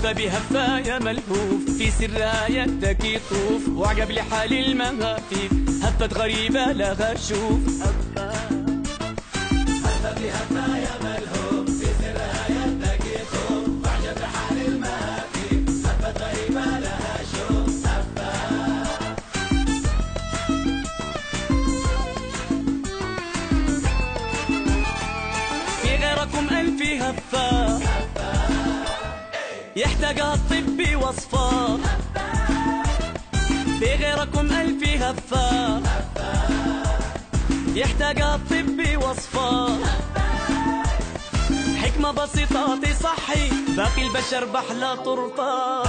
هفة بهفايا ملهوف، في سرها يدك يطوف، وعجب لحال المهافيف، هفة غريبة لها شوف. هفة بهفايا ملهوف، في سرها يدك يطوف، وعجب لحال المهافيف، هفة غريبة لها شوف. هفة في غيركم ألف هفة يحتاجها الطب وصفة، في غيركم ألف هفة يحتاجها الطب وصفة، حكمة بسيطة تصحي باقي البشر بحلى طرطة.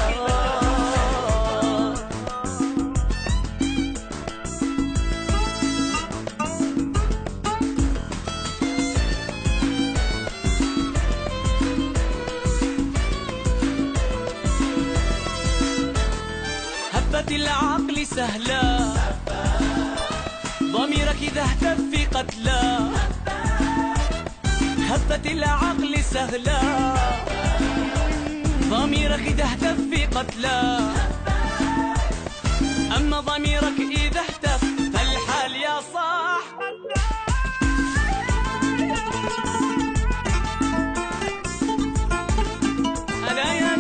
هفة العقل سهلة، ضميرك إذا اهتف في قتلى، هفة العقل سهلة، ضميرك إذا اهتف في قتلى، أما ضميرك إذا اهتف فالحال يا صاح. أنا يا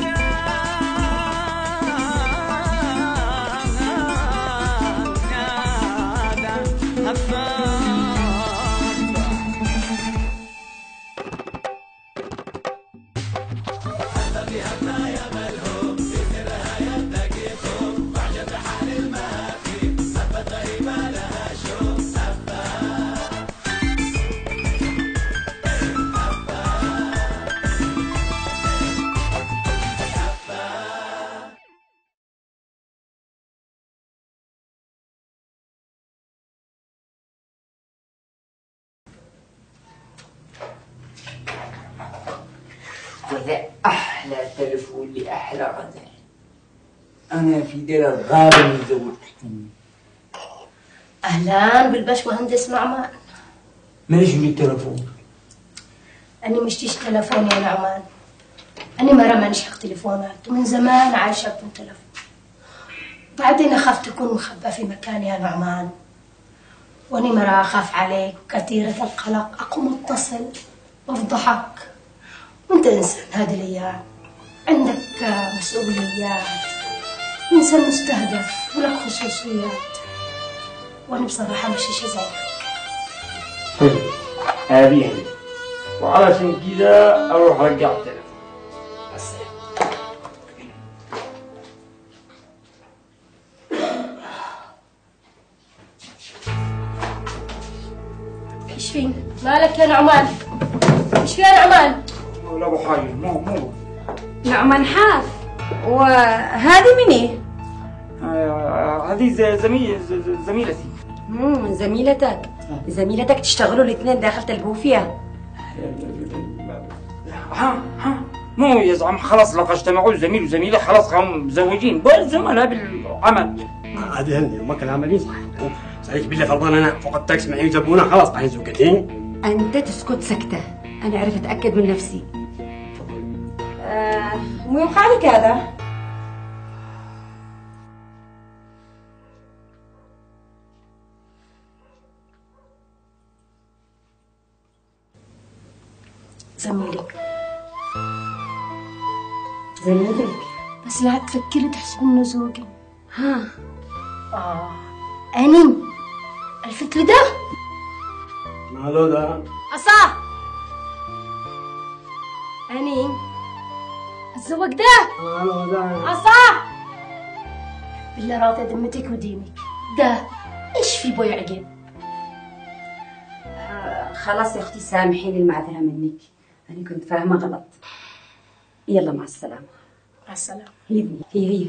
هذا أحلى تلفون لأحلى غزال. أنا في دير الغابة متزوجتني. أهلا بالبش مهندس نعمان. ماليش من التلفون. أني مشتيش تلفون يا نعمان. أني مرة مانيش حق تلفونات ومن زمان عايشة بدون تلفون. بعدين أخاف تكون مخبى في مكان يا نعمان. وأني مرة أخاف عليك وكثيرة القلق، أقوم أتصل وأفضحك. وأنت إنسان هذه الأيام عندك مسؤوليات، إنسان مستهدف ولك خصوصيات، وأنا بصراحة مش شي زيك. حلو، هذه هي، وعلشان كذا أروح أرجع التلفون. السلام. إيش فين؟ مالك يا نعمان؟ إيش في يا نعمان؟ ولا أبو حاجة، مو نعمان حاف. وهذه من إيه؟ هذه زميلتي. زميلتك تشتغلوا الاثنين داخل تلبوا فيها؟ ها مو يزعم خلاص لقى اجتمعوا الزميل وزميله، خلاص قاموا مزوجين بس زملاء بالعمل. عادي هني ما كان عملي صح. صحيح بالله فرضان انا فقط تاكس معي زبونه خلاص طاحين زوجتين. انت تسكت سكته، انا عرفت اتاكد من نفسي. وين خالك هذا؟ زميلك. زميلك؟ بس لا تفكري تحسب انه زوجي. ها أني الفتل ده مالو ده؟ أصا أني الزوج ده مالو ده؟ أصا بالله راضي ذمتك ودينك ده إيش في بوي عقب؟ خلاص يا اختي سامحيني المعذره منك، انا كنت فاهمه غلط. يلا مع السلامه. مع السلامه. هي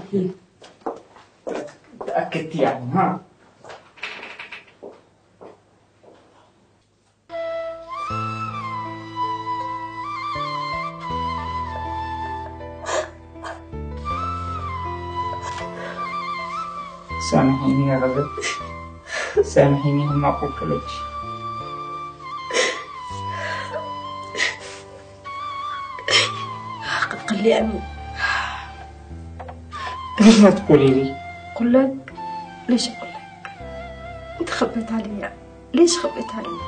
تأكدت يعني؟ ها سامحيني يا غزل، سامحيني ما قلت لك. قل لي أمين ليش ما تقولي لي؟ قل لك؟ ليش أقول لك؟ أنت خبيت علي، ليش خبيت علي؟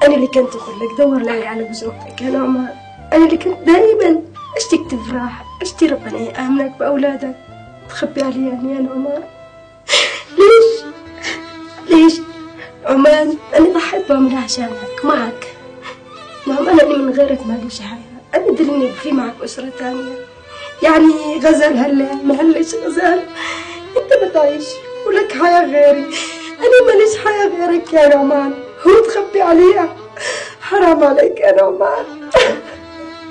أنا اللي كنت أقول لك دور لي على بزوجتك يا نعمان، أنا اللي كنت دائما أشتيك تفرح، أشتي ربنا يأمنك بأولادك، تخبي علي يعني يا نعمان؟ ليش؟ ليش؟ عمان أنا ضحيت بعمري عشانك معك. نعمان أنا من غيرك ما ليش حياة، أنا دريني في معك أسرة تانية، يعني غزال هلا ما هلش غزال أنت بتعيش ولك حياة غيري، أنا ماليش حياة غيرك يا نعمان، هو تخبي عليها، حرام عليك يا نعمان.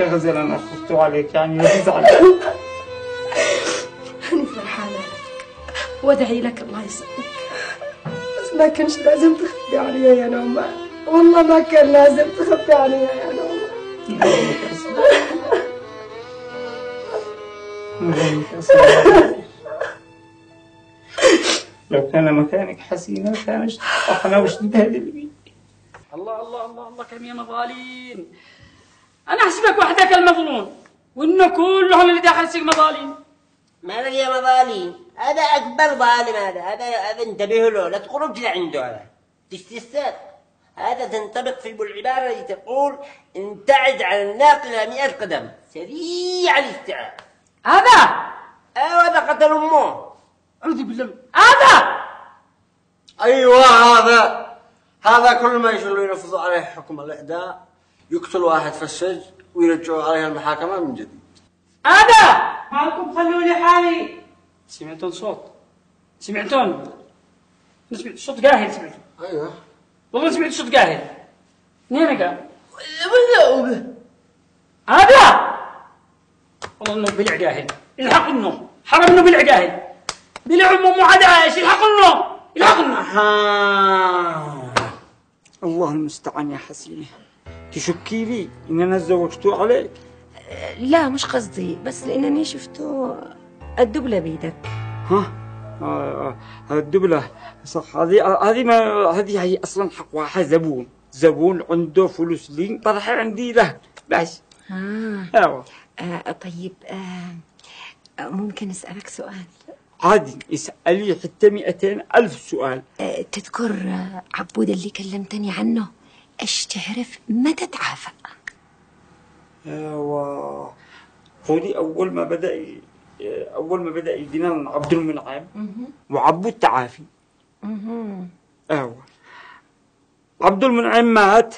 يا غزال أنا خفت عليك يعني لا تزعل. أنا فرحانة لك وأدعي لك الله يسعدك، بس ما كانش لازم تخبي عليها يا نعمان، والله ما كان لازم تخبي عليها يا نعمان. لو كان مكانك حسينة كان احنا وش نبهدل. الله الله الله الله كم يا مظالين. انا احسبك وحدك المظلوم وانه كلهم اللي داخل سجن مظالين. ما يا مظالين، هذا اكبر ظالم، هذا انتبهوا له، لا تخرج لعنده، هذا تستساد، هذا تنطبق في العباره اللي تقول انتعد على الناقله 100 قدم، سريع الاستيعاب. هذا هذا قتل امه. اعوذ بالله. هذا ايوه هذا كل ما يشغلوا ينفذوا عليه حكم الاعداء، يقتل واحد في السجن ويرجعوا عليه المحاكمه من جديد. هذا مالكم خلوني حالي. سمعتون صوت؟ سمعتون؟ سمعت صوت قاهر. سمعتون؟ ايوه والله سمعت صوت قاهر. منين قال؟ هذا والله انه بلع قاهر. الحق انه حرم انه بلع قاهر. بلع امه عاد عايش. الحق انه الله المستعان يا حسينة، تشكي لي ان انا تزوجته عليك؟ لا مش قصدي، بس لأنني شفته الدبلة بيدك. ها الدبلة صح. هذه هي اصلا حق واحد زبون عنده فلوس لي طرحها عندي له بس. ايوه. طيب ممكن أسألك سؤال؟ عادي اسألي حتى 200,000 سؤال. تذكر عبود اللي كلمتني عنه؟ ايش تعرف متى تعافى؟ ايوه قولي اول ما بدأ يدينا عبد المنعم وعبود تعافي. ايوه عبد المنعم مات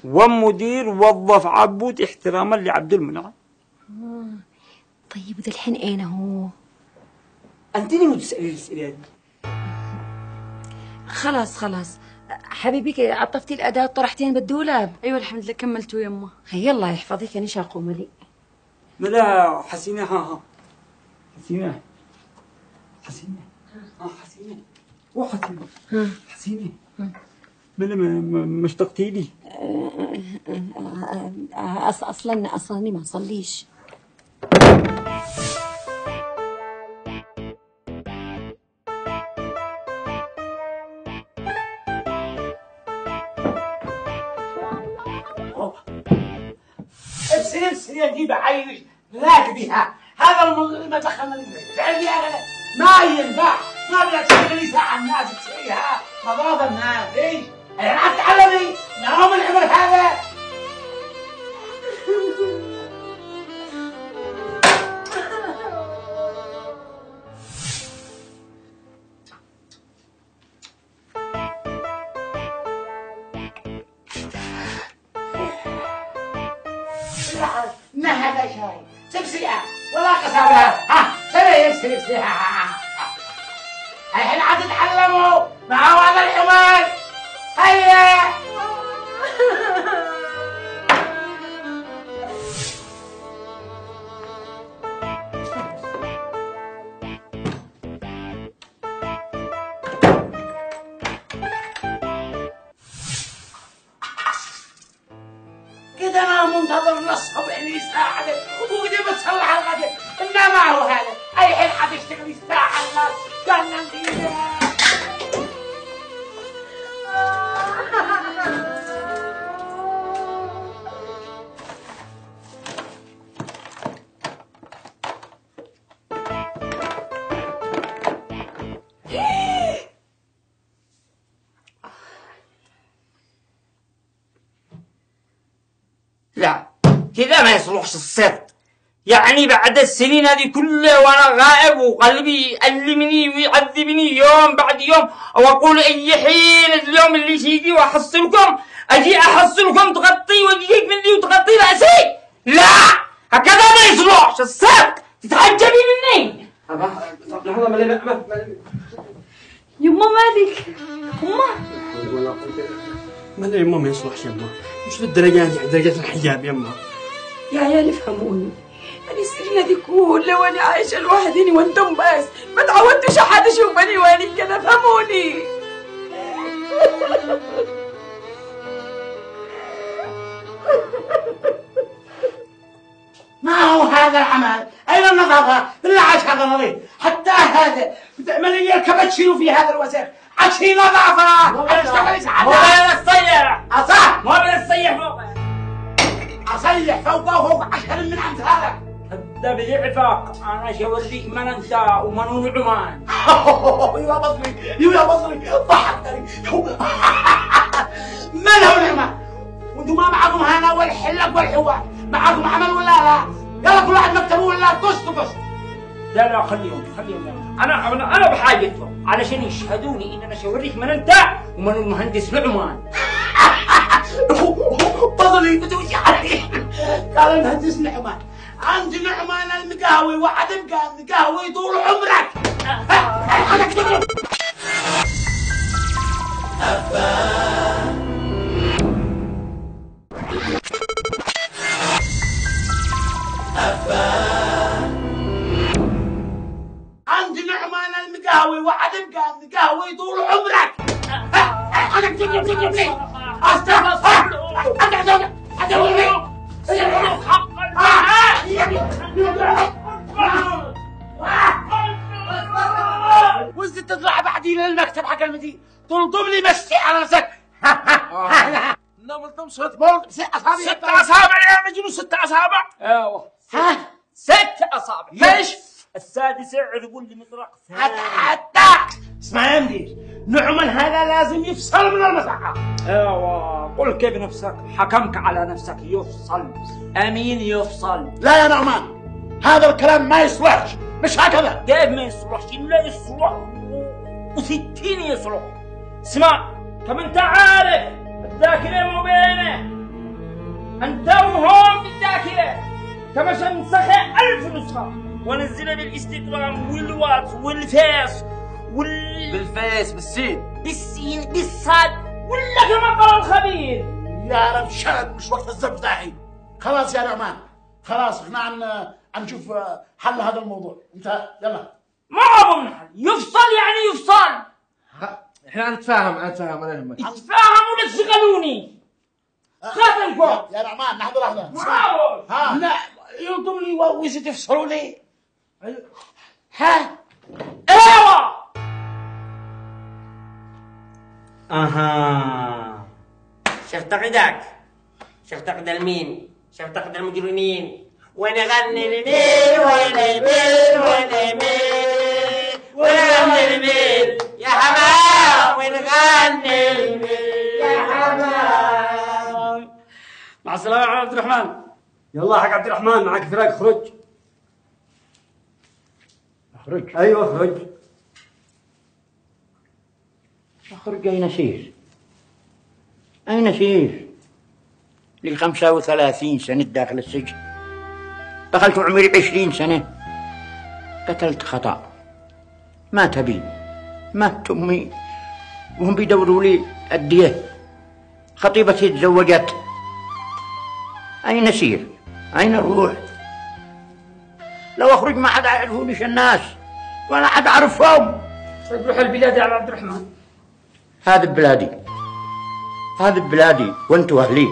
والمدير وظف عبود احتراما لعبد المنعم. طيب ذا الحين اين هو؟ انت ليه تسألي الأسئلة دي؟ خلاص حبيبي عطفتي الأداة طرحتين بالدولاب. ايوه الحمد لله كملتوا يمه. هيا الله يحفظك أنا شاقوم لي. لا حسينة حسينة حسينة بلا ما اشتقتي لي. اصلا ما صليش. ابسي دي بعيش لاك بها، هذا المدخل من بعدي ما ينفع، ما بدك تشتغلي ساعة الناس تسويها مضاض الناس. ايش؟ انا راح تعلمي من يوم العمر هذا. ما هذا شاي سبسيها ولا قصابها. ها سبسيها الحين عاد تتعلموا مع هذا الحمار. هيا كده انا منتظر للصبح لي ساعة وفوقي بتصلح الغد، انما هو هذا اي حين حتشتغلي ساعة الناس قالنا نقيلها. لا كذا ما يصلحش الصدق. يعني بعد السنين هذه كلها وانا غائب وقلبي يألمني ويعذبني يوم بعد يوم، واقول اي حين اليوم اللي يجي واحصلكم اجي احصلكم تغطي وجهك مني وتغطي راسي. لا هكذا ما يصلحش الصدق، تتعجبي مني. لحظة ما يما مالك؟ ما يما ما يصلحش يما، مش للدرجة هذه درجة الحجاب يما. يا عيال افهموني، أنا السنين دي كلها وأنا عايشة لوحديني وأنتم بس، ما تعودتش حد يشوفني وأنا كده، افهموني. ما هو هذا العمل؟ أين النظافة؟ بالله عاش هذا نظيف، حتى هذا بتعمل لي الكبتشينو في هذا الوسخ، عشي نظافة. مو بين الصيح أصح؟ مو بين الصيح فوق. أصيح فوقه وفوق 10 من أمثالك. كذاب يعفاك، أنا شوريك من أنت ومن نعمان. يا بصري يا بصري ضحكتني. من هو نعمان؟ وانتم ما معكم هنا والحلق والحوار، معكم عمل ولا لا؟ يلا كل واحد مكتبه ولا قص قص. لا خليهم انا بحاجتهم علشان يشهدوني ان انا شوريك من انت ومن المهندس نعمان. بصري بتوجي علي. قال المهندس نعمان، عندي نعمان المقهوي وحتبقى مقهوي طول عمرك. عندي نعمان المقهوي وحتبقى مقهوي طول عمرك. وزت تطلع بعدين للمكتب حق المدير تلطم لي مسي على نفسك. نملتم صوت بول 6 أصابع. 6 أصابع يا مجنون، 6 أصابع. ايوه 6 أصابع. ليش؟ السادسة يقول لي مطرق حتى اسمع يا مدير، نعمان هذا لازم يفصل من المساحة. ايوه قل كيف نفسك، حكمك على نفسك يفصل. امين يفصل. لا يا نعمان هذا الكلام ما يصلحش، مش هكذا. كيف ما يصلحش؟ لا يصلح و60 يصلح. اسمع كما انت عارف الذاكرة مو بينه، انت وهم بالذاكرة كما نسخة 1000 نسخة ونزلها بالانستغرام والواتس والفيس بالفيس بالسين بالصاد ولا كما قال الخبير. يا رب شاد مش وقت الزب داحي. خلاص يا نعمان خلاص احنا عن نشوف حل هذا الموضوع. انت يلا ما أظن حل. يفصل يعني يفصل. احنا نتفاهم ولا يهمك. اتفاهم ولا تشغلوني. خاتمكم يا نعمان لحظة معاول. ها لا يلطم لي ويزيد يفصلوا لي. ها ايوه اها شفت غداك، شفت غدا المين، شفت غدا المجرمين، ونغني المين ونمين ونمين ونغني المين يا حمام، ونغني المين يا حمام. مع السلامة يا عبد الرحمن. يلا حق عبد الرحمن معك فراق، اخرج. اخرج. ايوه اخرج. اخرج اين سير؟ اين سير؟ لي 35 سنة داخل السجن، دخلت عمري 20 سنة، قتلت خطأ، مات أبي، مات أمي، وهم بيدوروا لي الدية، خطيبتي تزوجت، أين أسير؟ أين أروح؟ لو أخرج ما حد يعرفونيش الناس ولا حد أعرفهم. طيب روح البلاد يا عبد الرحمن. هذه بلادي، هذه بلادي وأنتوا أهلي.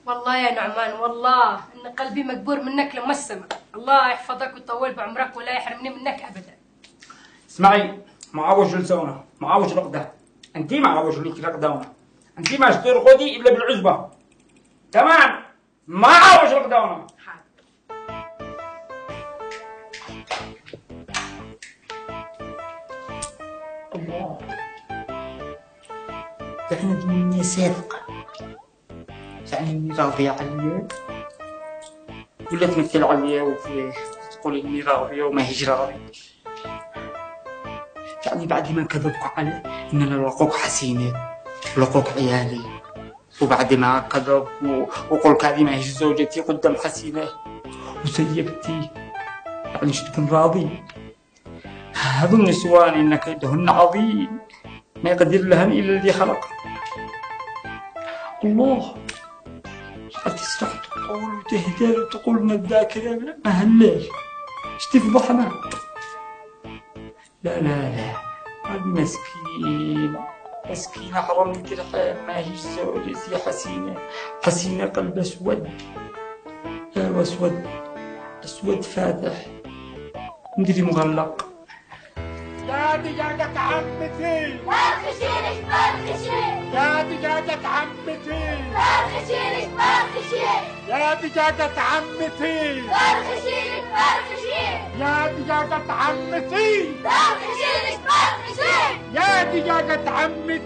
والله يا نعمان والله ان قلبي مقبور منك لما السماء. الله يحفظك ويطول بعمرك ولا يحرمني منك ابدا. اسمعي معوج لسونا معوج رقدة، انتي معوج ليك رقدة، انتي ما ترقدي الا بالعزبة. تمام ما عاوز رقدانه. الله يعني مني صادقة، يعني اني راضية عليا ولا تمثل عليا وتقول اني راضية وما هيش راضية؟ يعني بعد ما كذبك علي ان انا لقوك حسينة ولقوك عيالي، وبعد ما كذب وقولك هذه ما هيش زوجتي قدام حسينة وسيبتي، يعني مش تكون راضي؟ هذو النسوان إن كيدهن عظيم ما يقدر لهن إلا الذي خلق. الله قد تسرح تقول وتهدر وتقول من الذاكرة ما هلاش اش تفضحنا. لا لا لا هذه مسكينة حرام الرحم ما هيش زوجتي حسينة قلب أسود. أيوة أسود فاتح مدري مغلق. يا دجاجة عمتي برخشينك برخشي يا دجاجة عمتي برخشينك برخشي يا دجاجة عمتي برخشينك برخشي يا دجاجة عمتي برخشينك برخشي يا دجاجة عمتي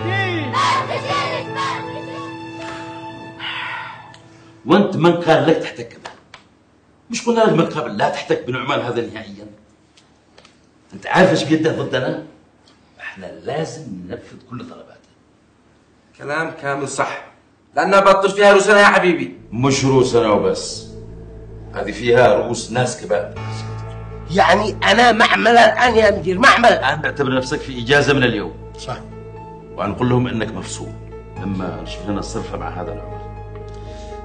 برخشينك برخشي. وانت من قال لك تحتك كمان؟ مش قلنا لك من قبل لا تحتك بنعمان هذا نهائيا؟ انت عارف ايش بيده ضدنا؟ احنا لازم ننفذ كل طلباته. كلام كامل صح، لانها بطش فيها روسنا يا حبيبي. مش روسنا وبس، هذه فيها رؤوس ناس كبار. يعني انا معمل الان يا مدير، معمل الان اعتبر نفسك في اجازه من اليوم. صح. وهنقول لهم انك مفصول لما نشوف لنا الصرفه مع هذا العمر.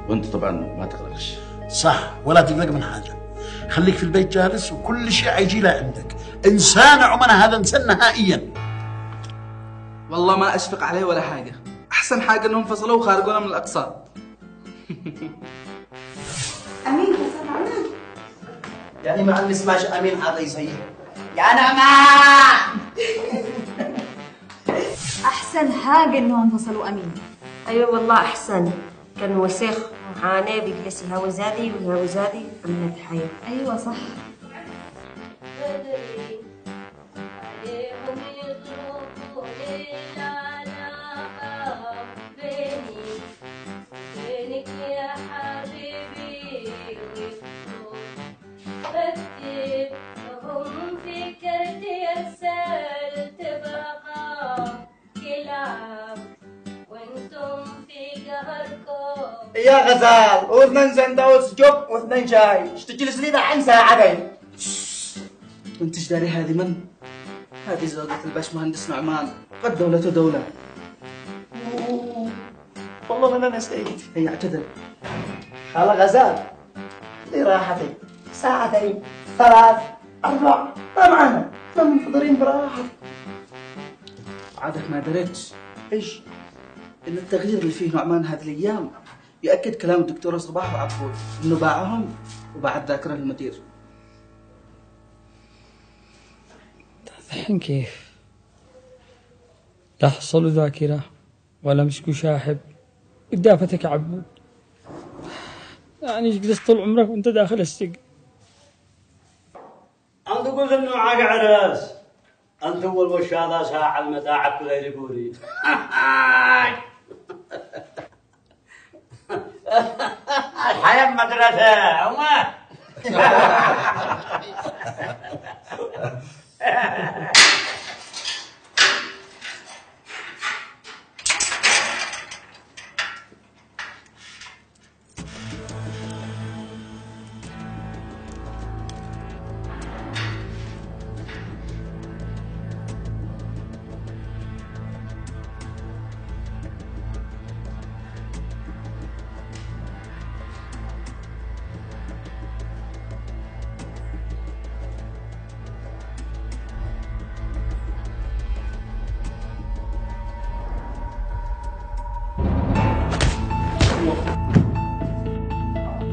وانت طبعا ما تقلقش. صح، ولا تقلق من حاجه، خليك في البيت جالس وكل شيء حيجي له عندك. انسان عمنا هذا انسان نهائيا. والله ما اشفق عليه ولا حاجه، احسن حاجه انهم فصلوه وخارجونا من الاقساط. امين فصل عنا يعني ما نسمعش امين هذا يصيح يا نعمان. احسن حاجه انهم فصلوا امين. ايوه والله احسن، كان وسخ وعانى بيجلس هوزادي وهوزادي عملت حياه. ايوه صح. يا غزال واثنين سندوتش جب واثنين شاي، ايش تجلس لي دحين ساعتين؟ وانت داري هذه من؟ هذه زوجة الباشمهندس نعمان، قد دولته دولة. والله انا نسيت. هي اعتذر. خلا غزال لي راحتي ساعتين 3 4 ما معنا، ما منتظرين براحة. عادك ما دريتش ايش؟ ان التغيير اللي فيه نعمان هذه الايام يؤكد كلام الدكتورة صباح وعبود انه باعهم وباع الذاكرة للمدير. الحين كيف؟ لا حصلوا ذاكرة ولا مسكوا شاحب قدافتك عبود، يعني جلست طول عمرك وانت داخل السجن. أنت قلت إنه معك عرس، أنت أول وشاذا ساعة المتاعب غير بوري. الحياة مدرسة عمر.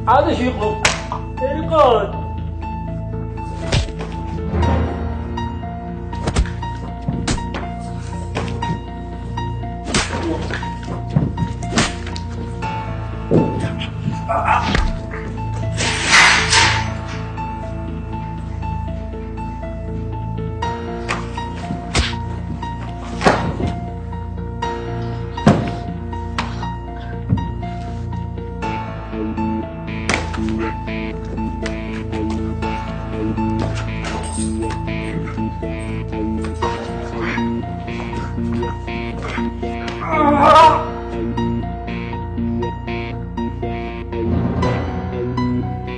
هذا شو يقول؟ يقول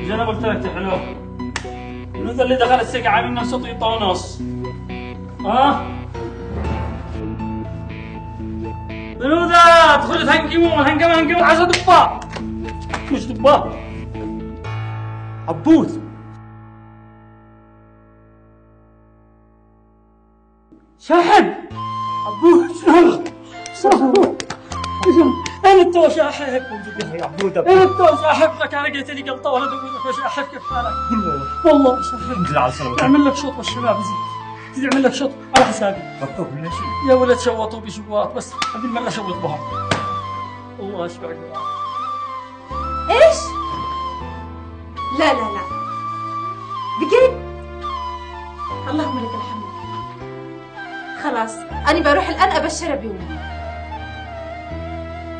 مش انا قلت لك تحلو؟ منو ذا اللي دخل السقعة عامل نفسه طيطة ونص؟ ها؟ منو ذا؟ تخرج هنقمون حسن دبا. مش دبا. عبود شاحب. عبود شنو؟ انا تو شاحب يا عبود. انا تو شاحب لك، انا قلت لي قلطه ولا دوي شاحب. كيف حالك؟ والله شاحب. انزل على السلامة. اعمل لك شوط والشباب زين تعمل لك شوط على حسابي. طب ولا شيء يا ولد شوطوا بشواط بس هذه المره شوط بها. الله يشبعك. ايش؟ لا لا لا بجد؟ اللهم لك الحمد. خلاص انا بروح الان ابشرها بيومي.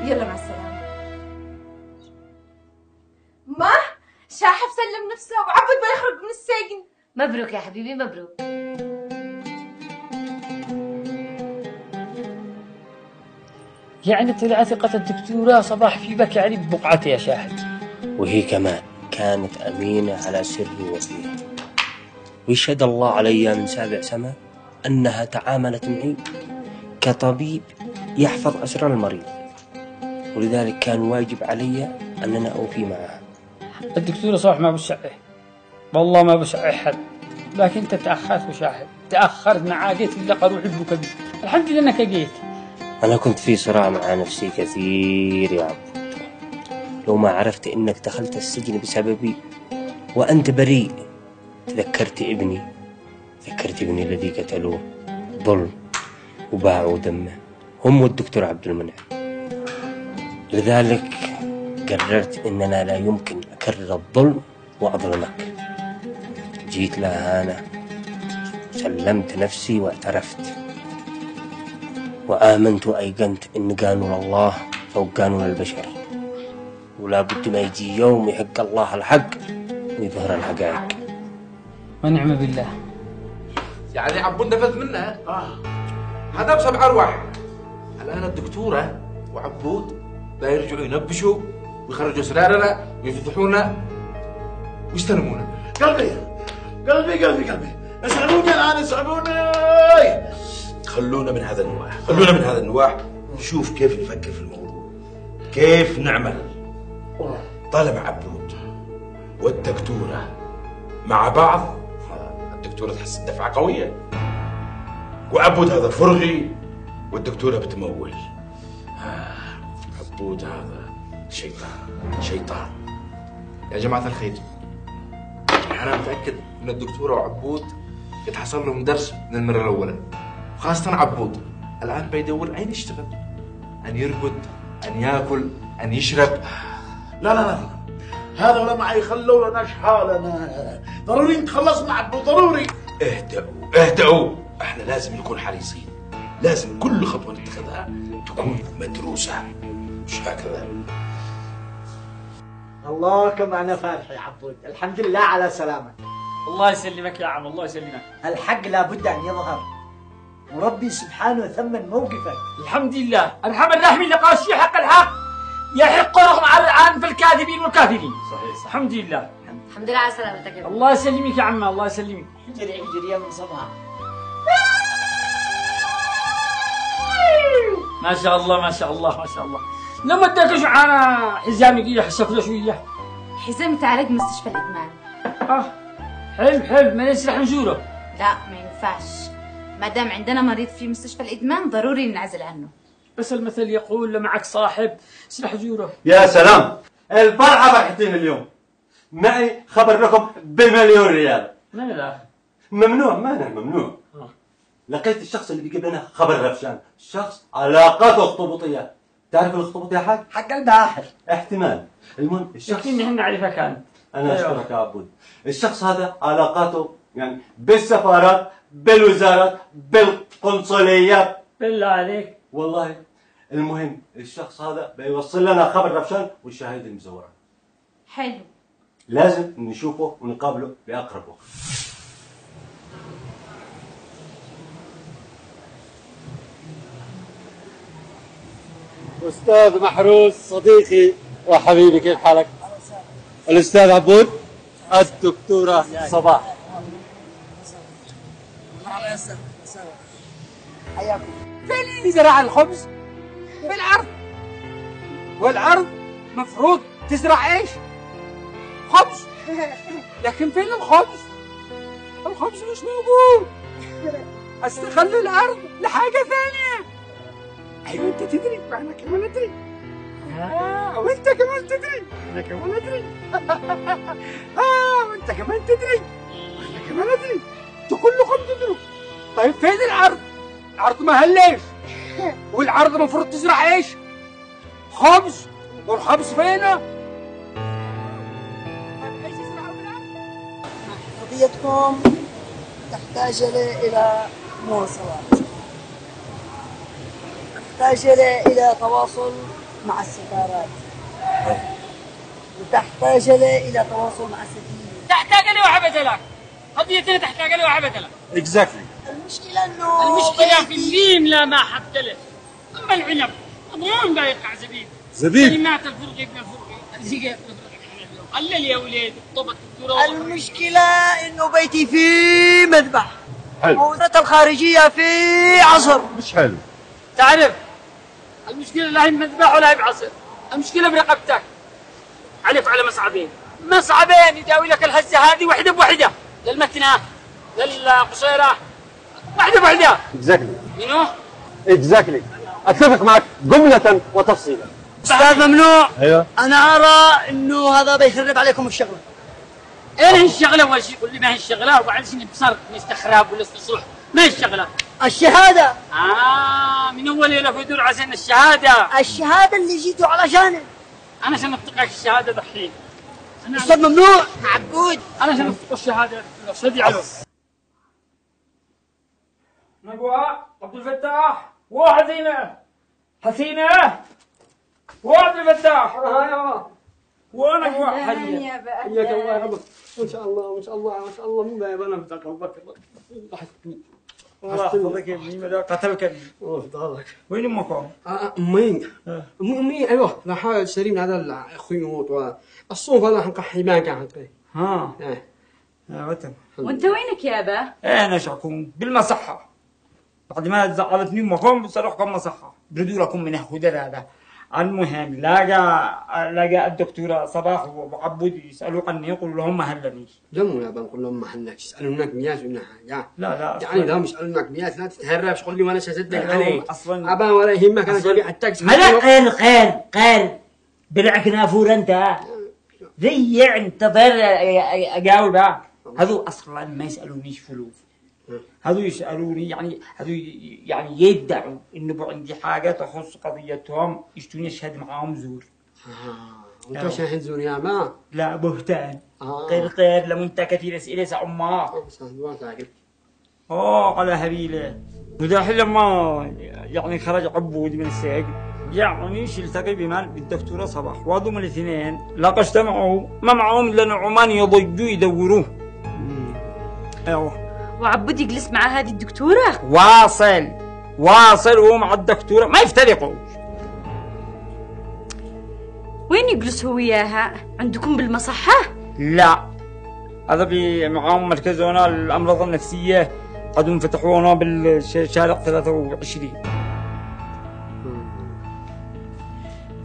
يلا مع السلامه. ما شاحب سلم نفسه وعبد بيخرج من السجن. مبروك يا حبيبي مبروك. يعني طلع ثقة الدكتورة صباح في بك يعني ببقعتي يا شاحب. وهي كمان كانت أمينة على سري وفيه، ويشهد الله علي من 7 سما أنها تعاملت معي كطبيب يحفظ أسرار المريض، ولذلك كان واجب علي أننا أوفي معها. الدكتورة صباح ما بشعه، والله ما بشعه حد، لكن أنت تأخرت وشاحب، تأخرت معاه قلت لك أروح أجيبك بي. الحمد لله أنك جيت. أنا كنت في صراع مع نفسي كثير يا عبود، لو ما عرفت إنك دخلت السجن بسببي وأنت بريء. ذكرت ابني الذي قتلوه ظلم وباعوا دمه هم والدكتور عبد المنعم. لذلك قررت إننا لا يمكن أكرر الظلم وأظلمك. جيت لها أنا، سلمت نفسي واعترفت وآمنت وأيقنت إن قانون الله فوق قانون البشر، ولا بد ما يجي يوم يحق الله الحق ويظهر الحقائق. ونعم بالله. يعني عبود نفذ منها. هذا ب7 أرواح. الآن الدكتورة وعبود لا يرجعوا ينبشوا ويخرجوا سرارنا ويفضحونا ويستلمونا. قلبي اسعبوني الان اسعبوني. خلونا من هذا النواح، نشوف كيف نفكر في الموضوع، كيف نعمل. طالما عبود والدكتورة مع بعض، الدكتورة تحس الدفعة قوية، وعبود هذا فرغي والدكتورة بتمول. عبود هذا شيطان. يا جماعة الخير، أنا متأكد إن الدكتورة وعبود يتحصل لهم درس من المرة الأولى، خاصة عبود الآن بيدور أين يشتغل، أن يرقد، أن يأكل، أن يشرب. لا هذا ما يخلونا حالنا. ضروري نتخلص من عبود، ضروري. اهدأوا. احنا لازم نكون حريصين، لازم كل خطوة نتخذها تكون مدروسة، مش هكذا. الله كما فارح يا عبود، الحمد لله على سلامك. الله يسلمك يا عم، الله يسلمك. الحق لابد أن يظهر، وربي سبحانه ثمن موقفك. الحمد لله. الحمد لله من لقاء الشيء حق الحق يحق رغم عن في الكاذبين والكافرين. صحيح. الحمد لله. الحمد لله على سلامتك. الله يسلمك يا عم، الله يسلمك. جري من صباح. ما شاء الله ما شاء الله ما شاء الله. لما اديك معانا حزامي كده حسك شويه. حزام تعالج مستشفى الادمان. حلو ما نسرح نزوره. لا ما ينفعش، ما دام عندنا مريض في مستشفى الادمان ضروري ننعزل عنه. بس المثل يقول لو معك صاحب اسرح زوره. يا سلام، الفرحة فرحتين اليوم. معي خبر لكم ب1,000,000 ريال. لا ممنوع، مانع ممنوع. لقيت الشخص اللي بيجيب لنا خبر رفشان، شخص علاقاته اخطبوطية. تعرف الاخطبوط يا حاج؟ حق الباحر. احتمال. المهم الشخص اللي احنا نعرفها كان. انا اشكرك يا عبود. الشخص هذا علاقاته يعني بالسفارات، بالوزارات، بالقنصليات. بالله عليك. والله المهم الشخص هذا بيوصل لنا خبر رفشان والشهادة المزورة. حلو. لازم نشوفه ونقابله بأقرب وقت. أستاذ محروس صديقي وحبيبي، كيف حالك؟ الأستاذ عبود الدكتورة صباح. حياكم. فين اللي زرع الخبز؟ في الأرض. والأرض مفروض تزرع ايش؟ خبز. لكن فين الخبز؟ الخبز مش موجود. استغلوا الأرض لحاجة ثانية. أيوة أنت تدري وأنا كمان أدري. وأنت كمان تدري أنا كمان أدري. وأنت كمان تدري وأنا كمان أدري. أنتوا كلكم تدروا. طيب فين الأرض؟ الأرض ما هلش. والأرض المفروض تزرع إيش؟ خبز. والخبز فينه؟ قضيتكم تحتاج إلى مواصلات، تحتاج إلى تواصل مع السفارات، وتحتاج إلى تواصل مع السفير. تحتاج لي وحبة قضيتنا تحتاج لي وحبة. اكزاكتلي. المشكلة إنه المشكلة في الليم لا ما حتى له. أما العنب مضمون لا يقع زبيب. زبيب. كلمات الفرقي ابن الفرقي الزقاق ابن الفرقي. قلل يا ولاد طبت المشكلة إنه بيتي في مذبح. حلو. وزارة الخارجية في عصر. مش حلو. تعرف المشكلة لا هي بمذبح ولا هي بعصر. المشكلة برقبتك. علف على مصعبين. مصعبين يداوي لك الهزة هذه وحدة بوحدة. للمتنة للقصيرة واحدة بوحدة. اكزاكتلي. منو؟ اكزاكتلي. اتفق معك جملة وتفصيلا. أستاذ ممنوع. ايوه. أنا أرى إنه هذا بيخرب عليكم الشغلة. ايه هي الشغلة أول شيء؟ قول لي ما هي الشغلة وبعدين شنو بصرف من استخراب ولا استصلح؟ ما هي الشغلة؟ الشهادة. من أول ليلة في دور عشان الشهادة. الشهادة اللي جيتوا علشانها. أنا عشان أفتقك الشهادة دحين. أستاذ ممنوع. عبود. أنا عشان أفتق الشهادة صدي على نقوى عبد الفتاح حسينة وعبد الفتاح. وانا أهلاً يا بأهلاً. حياك الله يا رب. ما شاء الله ما شاء الله ما شاء الله مو باين انا بدك الله يحفظك. الله يحفظك يا ابني ماذا قتلك ابني. الله يفضلك. وين امكم؟ امي امي ايوه لا حاجه سليم هذا اخوي يموت والصوف هذا حنقى حيمان كان حنقى. ها وتم. وانت وينك يا با؟ انا شكون بالمصحة. بعد ما زعلتني امكم بصرخكم مصحة. بردوا لكم من هدر هذا. المهم لاقى الدكتورة صباح وعبود يسألوا عني يقولوا لهم ما هلنيش. جموا يا بنقول لهم ما هلناش يسألونك مياس ولا حاجة. لا يعني لهم يسألونك مياس لا تتهربش قول لي وانا شاصدق عليك. اصلا ابا ولا يهمك انا جاي التاكس. هلا خير بلعك نافور انت ضيع انتظر اجاوبك. هذو اصلا ما يسألونيش فلوس. هذو يسألوني هذو يدعوا انه عندي حاجة تخص قضيتهم يشتوني اشهد معاهم زور. وانت شاهد زور يا ما؟ لا بهتان. غير لما انت كثير اسئلة سأمك. على هبيلة. ودحين لما خرج عبود من السجن شلتقي بمن بالدكتورة صباح وهذوم الاثنين لقد اجتمعوا ما معهم الا نعمان يضجوا يدوروه. ايوه. وعبود يجلس مع هذه الدكتورة؟ واصل هو مع الدكتورة ما يفترقوا. وين يجلس هو وياها؟ عندكم بالمصحة؟ لا هذا معاهم مركزنا الأمراض النفسية قد فتحونا بالشارع 23.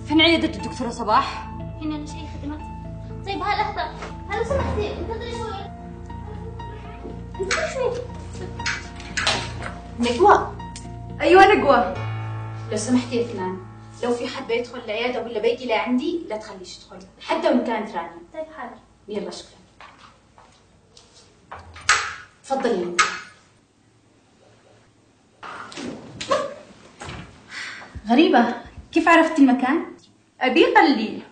فين عيادة الدكتورة صباح؟ هنا مش أي خدمات. طيب لحظة هلا سمحتي انتظري شوي. نجوى. ايوه نجوى. لو سمحتي يا فلان لو في حد بيدخل العياده ولا بيجي لعندي لا تخليش يدخل حتى وان كانت رانيا. طيب حاضر. يلا شكرا. تفضلي انت. غريبة كيف عرفت المكان؟ أبي قال لي.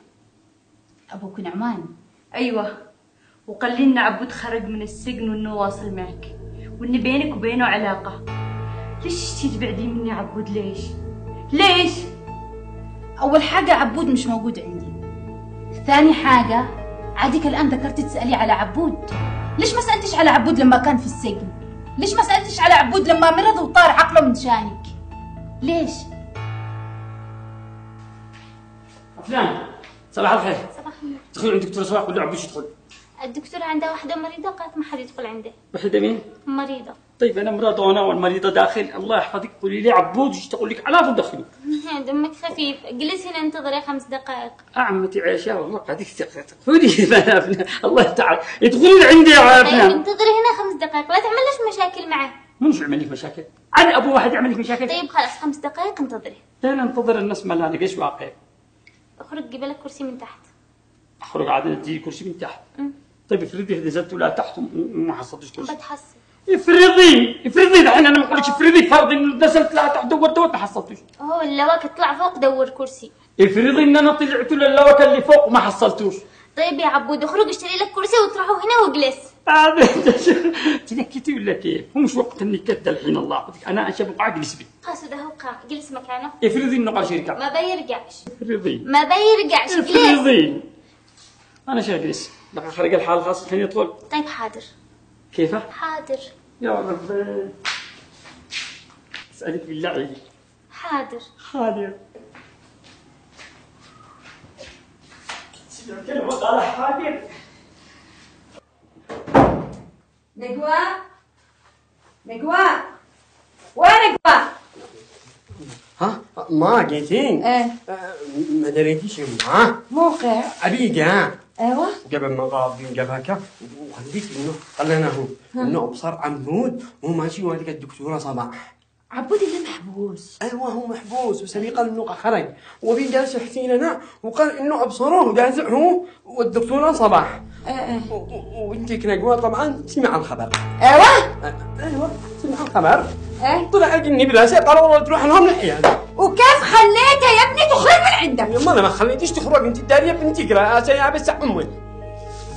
أبوك نعمان؟ أيوة وقال لي إن عبود خرج من السجن وإنه واصل معك وإن بينك وبينه علاقة. ليش تبعدي مني عبود ليش؟ أول حاجة عبود مش موجود عندي. ثاني حاجة عادك الآن ذكرتي تسألي على عبود. ليش ما سألتش على عبود لما كان في السجن؟ ليش ما سألتش على عبود لما مرض وطار عقله من شانك؟ ليش؟ فلان صباح الخير. صباح النور. دخل عند الدكتور صباح قول له عبود يدخل. الدكتورة عندها واحدة مريضة قالت ما حد يدخل عنده. واحدة مين؟ مريضة. طيب انا مرضى وانا والمريضة داخل، الله يحفظك قولي لي عبود ايش تقول لك على تدخلوا. دمك خفيف، جلس هنا انتظري 5 دقائق. عمتي عائشة والله قاعدك تقولي الله تعالى يدخلوا عندي يا عافنا. طيب انتظري هنا 5 دقائق، لا تعملش مشاكل معه. منو يعمل لك مشاكل؟ عاد ابو واحد يعمل لك مشاكل؟ طيب خلاص 5 دقائق انتظري. لا ننتظر الناس ما لا ايش واقع. اخرج قبلك كرسي من تحت. اخرج عاد تجي كرسي من تحت. طيب افرضي نزلت ولا تحت وما حصلتش كرسي. بتحصل. افرضي الحين انا ما نقولكش افرضي فرضي نزلت لا تحت دورت ما حصلتش. هو اللواك طلع فوق دور كرسي. افرضي ان انا طلعت للواك اللي فوق وما حصلتوش. طيب يا عبود اخرج اشتري لك كرسي وتروحوا هنا واجلس. تنكتي ولا كيف؟ هو مش وقت النكت الحين الله يعطيك، انا ابغى اجلس بي. قاصد اهو قام جلس مكانه. افرضي انه قال يرجع. ما بيرجعش. افرضي. ما بيرجعش جلس. افرضي. انا شو اجلس؟ بقى خرج الحال خاص الحين يطول. طيب حاضر. كيفه؟ حاضر. يا رب. اسالك بالله عليك. حاضر. حاضر. سمعت كلمة قال حاضر. نجوى وين نجوى؟ ها ما جيتين؟ ايه ما دريتيش ها؟ موقع عبيقة ايوه قبل ما غاب من جبهك وخليك انه خلينا هو انه ابصر عمود وهو ماشي وهذيك الدكتوره صباح. عبود اللي محبوس. ايوه هو محبوس وسبي قال انه خرج وبين جالس يحكي لنا وقال انه ابصره ودازع هو والدكتوره صباح. وانت كنجوى طبعا سمع الخبر. ايوه سمع الخبر. طلع الجني براسه قالوا والله تروح لهم العياده. وكيف خليتها يا ابني تخرج من عندك؟ يما انا ما خليتيش تخرج انت داريه بنتي قراءه يا بس امي.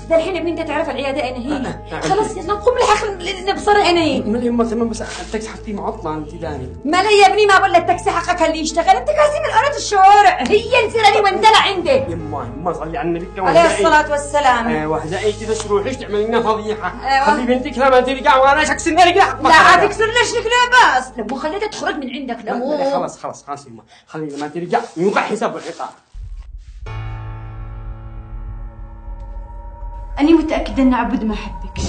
ده الحين ابني انت تعرف العياده اين هي؟ خلاص يلا قوم لحق نبصر اين هي. ما يما تمام بس التاكسي حطيه معطله انت داري. ما لا يا ابني ما بقول لك التاكسي حقك اللي يشتغل انت قاسي من ارض الشوارع هي الزراني واندلع عندك. يما صلي على النبي عليه الصلاه والسلام. واحده ايتي بس روحيش تعملي لنا فضيحه. خلي بنتك لما ترجع وانا شكسر لك لا عاد تكسر ليش لك بس لو خليتها تخرج من عندك لو خلاص يما خلي لما ترجع يوقع حساب العقاب. أنا متأكدة إن عبود ما حبك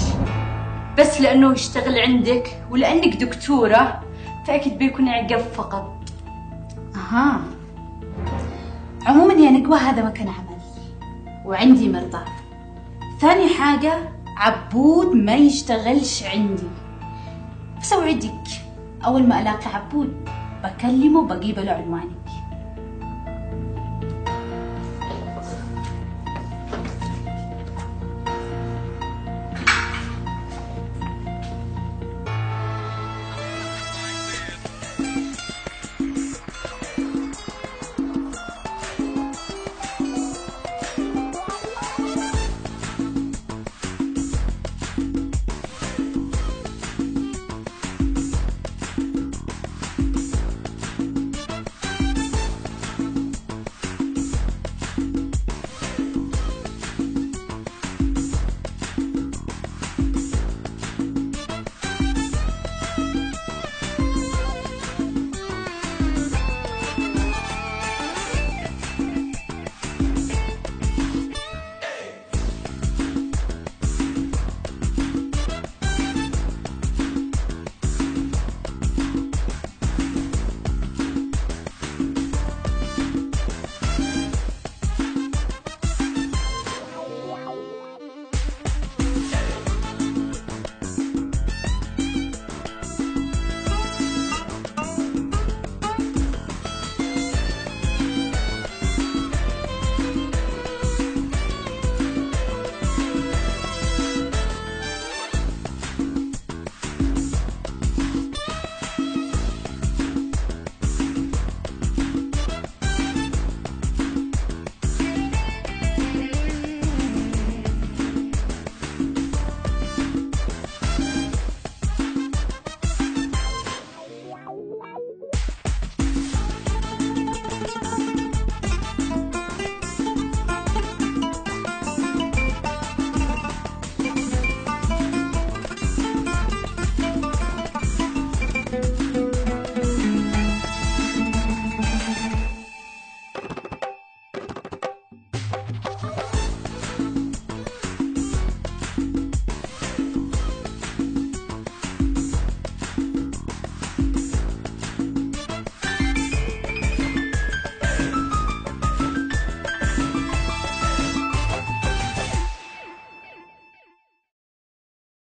بس لأنه يشتغل عندك ولأنك دكتورة فأكيد بيكون عقب فقط. أها عموما يا نجوى هذا مكان عمل وعندي مرضى. ثاني حاجة عبود ما يشتغلش عندي، بس أوعدك أول ما ألاقي عبود بكلمه بجيب له عنواني.